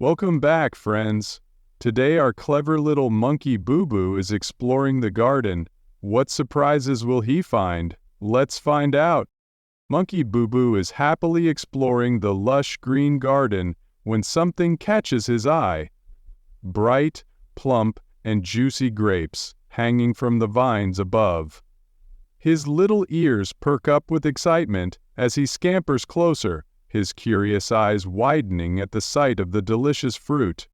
Welcome back, friends. Today our clever little Monkey BuBu is exploring the garden. What surprises will he find? Let's find out. Monkey BuBu is happily exploring the lush green garden when something catches his eye. Bright, plump, and juicy grapes hanging from the vines above. His little ears perk up with excitement as he scampers closer, his curious eyes widening at the sight of the delicious fruit.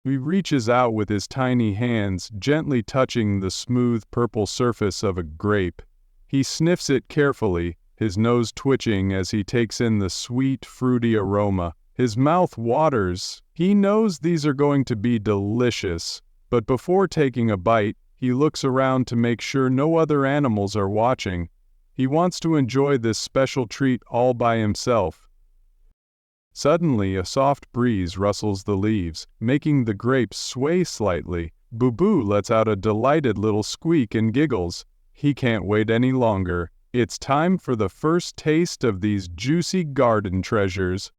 He reaches out with his tiny hands, gently touching the smooth purple surface of a grape. He sniffs it carefully, his nose twitching as he takes in the sweet, fruity aroma. His mouth waters. He knows these are going to be delicious, but before taking a bite, he looks around to make sure no other animals are watching. He wants to enjoy this special treat all by himself. Suddenly, a soft breeze rustles the leaves, making the grapes sway slightly. BuBu lets out a delighted little squeak and giggles. He can't wait any longer. It's time for the first taste of these juicy garden treasures.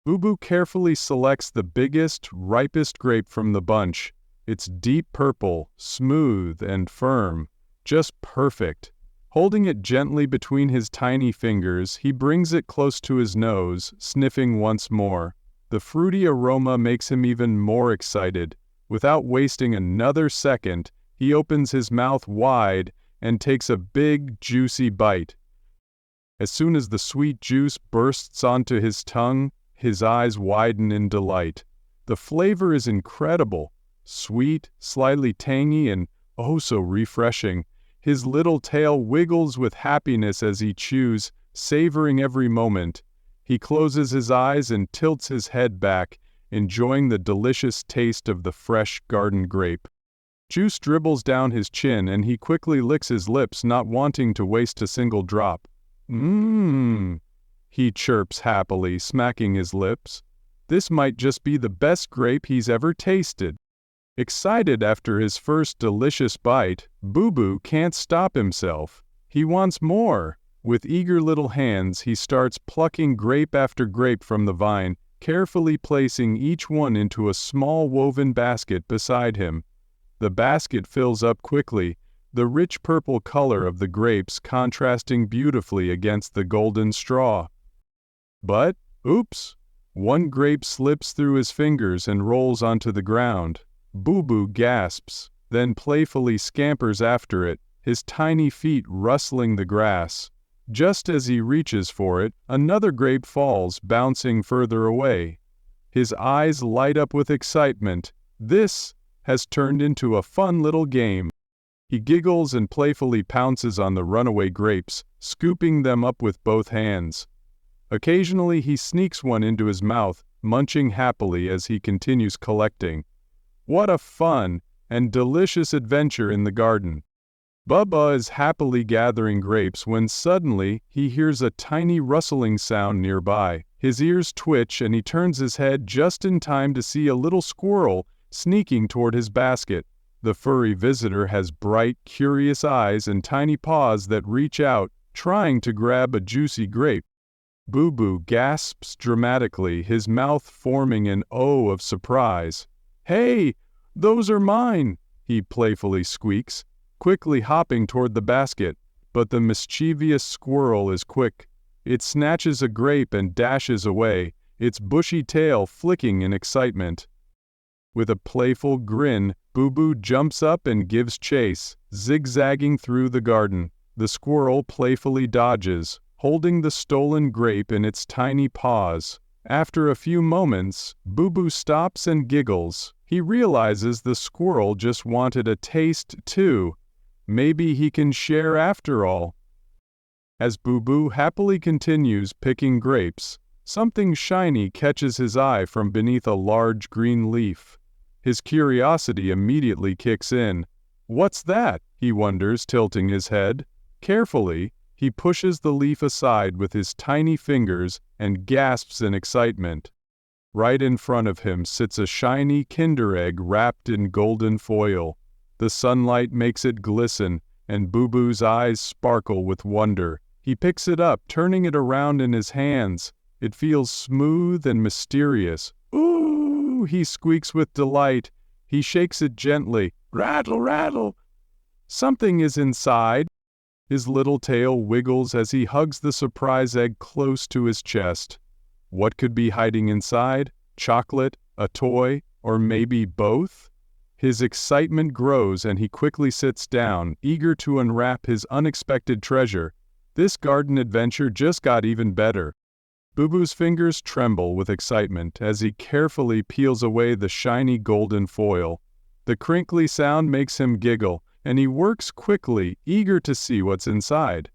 BuBu carefully selects the biggest, ripest grape from the bunch. It's deep purple, smooth and firm, just perfect. Holding it gently between his tiny fingers, he brings it close to his nose, sniffing once more. The fruity aroma makes him even more excited. Without wasting another second, he opens his mouth wide and takes a big, juicy bite. As soon as the sweet juice bursts onto his tongue, his eyes widen in delight. The flavor is incredible, sweet, slightly tangy, and oh so refreshing. His little tail wiggles with happiness as he chews, savoring every moment. He closes his eyes and tilts his head back, enjoying the delicious taste of the fresh garden grape. Juice dribbles down his chin and he quickly licks his lips, not wanting to waste a single drop. Mmm, he chirps happily, smacking his lips. This might just be the best grape he's ever tasted. Excited after his first delicious bite, BuBu can't stop himself. He wants more. With eager little hands, he starts plucking grape after grape from the vine, carefully placing each one into a small woven basket beside him. The basket fills up quickly, the rich purple color of the grapes contrasting beautifully against the golden straw. But, oops! One grape slips through his fingers and rolls onto the ground. BuBu gasps, then playfully scampers after it, his tiny feet rustling the grass. Just as he reaches for it, another grape falls, bouncing further away. His eyes light up with excitement. This has turned into a fun little game. He giggles and playfully pounces on the runaway grapes, scooping them up with both hands. Occasionally he sneaks one into his mouth, munching happily as he continues collecting. What a fun and delicious adventure in the garden. BuBu is happily gathering grapes when suddenly he hears a tiny rustling sound nearby. His ears twitch and he turns his head just in time to see a little squirrel sneaking toward his basket. The furry visitor has bright, curious eyes and tiny paws that reach out, trying to grab a juicy grape. BuBu gasps dramatically, his mouth forming an O of surprise. "Hey, those are mine!" he playfully squeaks, quickly hopping toward the basket. But the mischievous squirrel is quick. It snatches a grape and dashes away, its bushy tail flicking in excitement. With a playful grin, BuBu jumps up and gives chase, zigzagging through the garden. The squirrel playfully dodges, holding the stolen grape in its tiny paws. After a few moments, BuBu stops and giggles. He realizes the squirrel just wanted a taste too. Maybe he can share after all. As BuBu happily continues picking grapes, something shiny catches his eye from beneath a large green leaf. His curiosity immediately kicks in. What's that? He wonders, tilting his head. Carefully, he pushes the leaf aside with his tiny fingers and gasps in excitement. Right in front of him sits a shiny Kinder egg wrapped in golden foil. The sunlight makes it glisten, and BuBu's eyes sparkle with wonder. He picks it up, turning it around in his hands. It feels smooth and mysterious. Ooh! "Ooh!" he squeaks with delight. He shakes it gently. Rattle, rattle! Something is inside. His little tail wiggles as he hugs the surprise egg close to his chest. What could be hiding inside? Chocolate, a toy, or maybe both? His excitement grows and he quickly sits down, eager to unwrap his unexpected treasure. This garden adventure just got even better. BuBu's fingers tremble with excitement as he carefully peels away the shiny golden foil. The crinkly sound makes him giggle, and he works quickly, eager to see what's inside.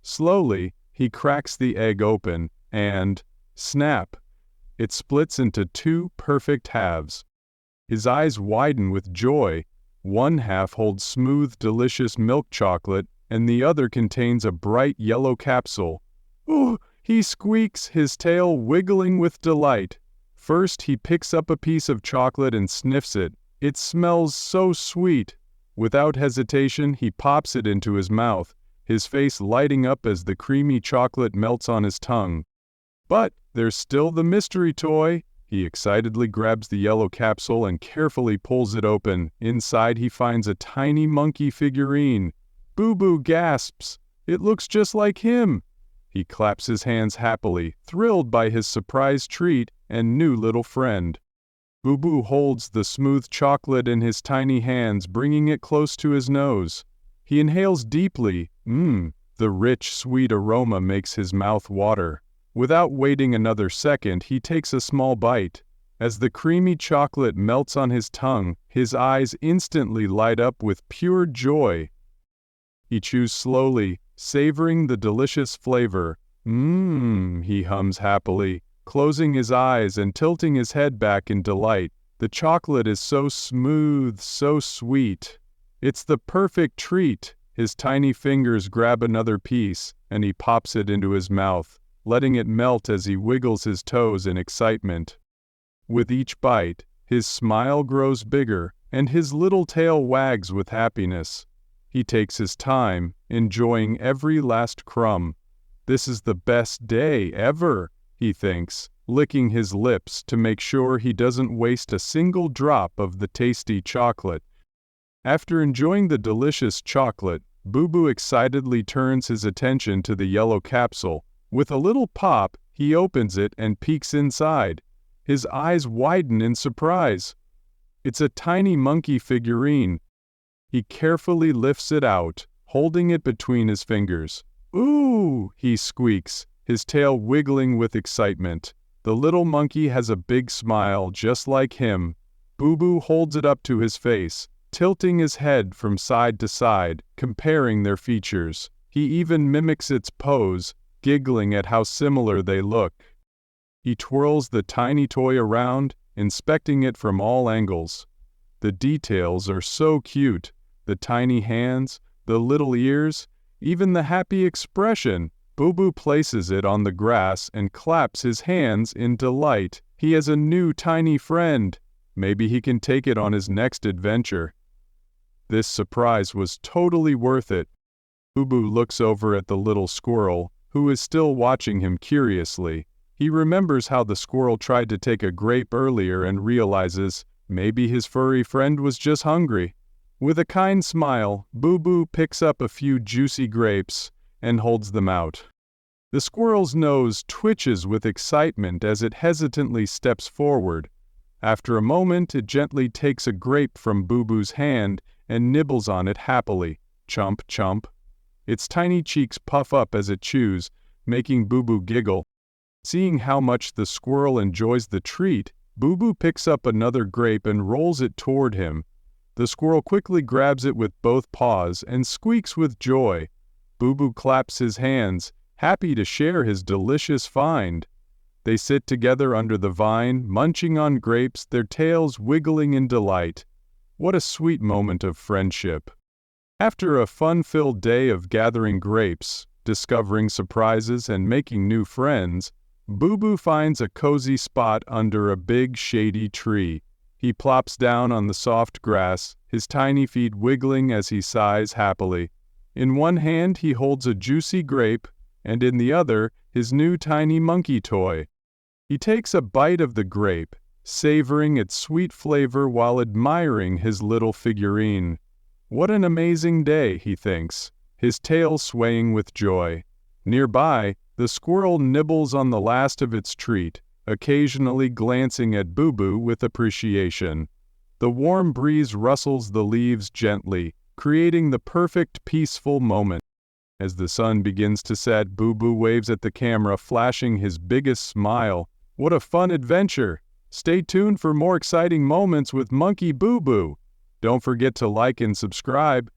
Slowly, he cracks the egg open, and snap! It splits into two perfect halves. His eyes widen with joy. One half holds smooth, delicious milk chocolate, and the other contains a bright yellow capsule. "Ooh!" he squeaks, his tail wiggling with delight. First, he picks up a piece of chocolate and sniffs it. It smells so sweet. Without hesitation, he pops it into his mouth, his face lighting up as the creamy chocolate melts on his tongue. But there's still the mystery toy. He excitedly grabs the yellow capsule and carefully pulls it open. Inside, he finds a tiny monkey figurine. BuBu gasps. It looks just like him. He claps his hands happily, thrilled by his surprise treat and new little friend. BuBu holds the smooth chocolate in his tiny hands, bringing it close to his nose. He inhales deeply. The rich, sweet aroma makes his mouth water. Without waiting another second, he takes a small bite. As the creamy chocolate melts on his tongue, his eyes instantly light up with pure joy. He chews slowly, savoring the delicious flavor. He hums happily, closing his eyes and tilting his head back in delight. The chocolate is so smooth, so sweet. It's the perfect treat. His tiny fingers grab another piece, and he pops it into his mouth, letting it melt as he wiggles his toes in excitement. With each bite, his smile grows bigger, and his little tail wags with happiness. He takes his time, enjoying every last crumb. This is the best day ever, he thinks, licking his lips to make sure he doesn't waste a single drop of the tasty chocolate. After enjoying the delicious chocolate, BuBu excitedly turns his attention to the yellow capsule. With a little pop, he opens it and peeks inside. His eyes widen in surprise. It's a tiny monkey figurine. He carefully lifts it out, holding it between his fingers. "Ooh!" he squeaks, his tail wiggling with excitement. The little monkey has a big smile just like him. BuBu holds it up to his face, tilting his head from side to side, comparing their features. He even mimics its pose, giggling at how similar they look. He twirls the tiny toy around, inspecting it from all angles. The details are so cute. The tiny hands, the little ears, even the happy expression. BuBu places it on the grass and claps his hands in delight. He has a new tiny friend. Maybe he can take it on his next adventure. This surprise was totally worth it. BuBu looks over at the little squirrel, who is still watching him curiously. He remembers how the squirrel tried to take a grape earlier and realizes maybe his furry friend was just hungry. With a kind smile, BuBu picks up a few juicy grapes and holds them out. The squirrel's nose twitches with excitement as it hesitantly steps forward. After a moment, it gently takes a grape from BuBu's hand and nibbles on it happily. Chomp, chomp. Its tiny cheeks puff up as it chews, making BuBu giggle. Seeing how much the squirrel enjoys the treat, BuBu picks up another grape and rolls it toward him. The squirrel quickly grabs it with both paws and squeaks with joy. BuBu claps his hands, happy to share his delicious find. They sit together under the vine, munching on grapes, their tails wiggling in delight. What a sweet moment of friendship. After a fun-filled day of gathering grapes, discovering surprises, and making new friends, BuBu finds a cozy spot under a big shady tree. He plops down on the soft grass, his tiny feet wiggling as he sighs happily. In one hand he holds a juicy grape, and in the other, his new tiny monkey toy. He takes a bite of the grape, savoring its sweet flavor while admiring his little figurine. What an amazing day, he thinks, his tail swaying with joy. Nearby, the squirrel nibbles on the last of its treat, occasionally glancing at BuBu with appreciation. The warm breeze rustles the leaves gently, creating the perfect peaceful moment. As the sun begins to set, BuBu waves at the camera, flashing his biggest smile. What a fun adventure! Stay tuned for more exciting moments with Monkey BuBu. Don't forget to like and subscribe.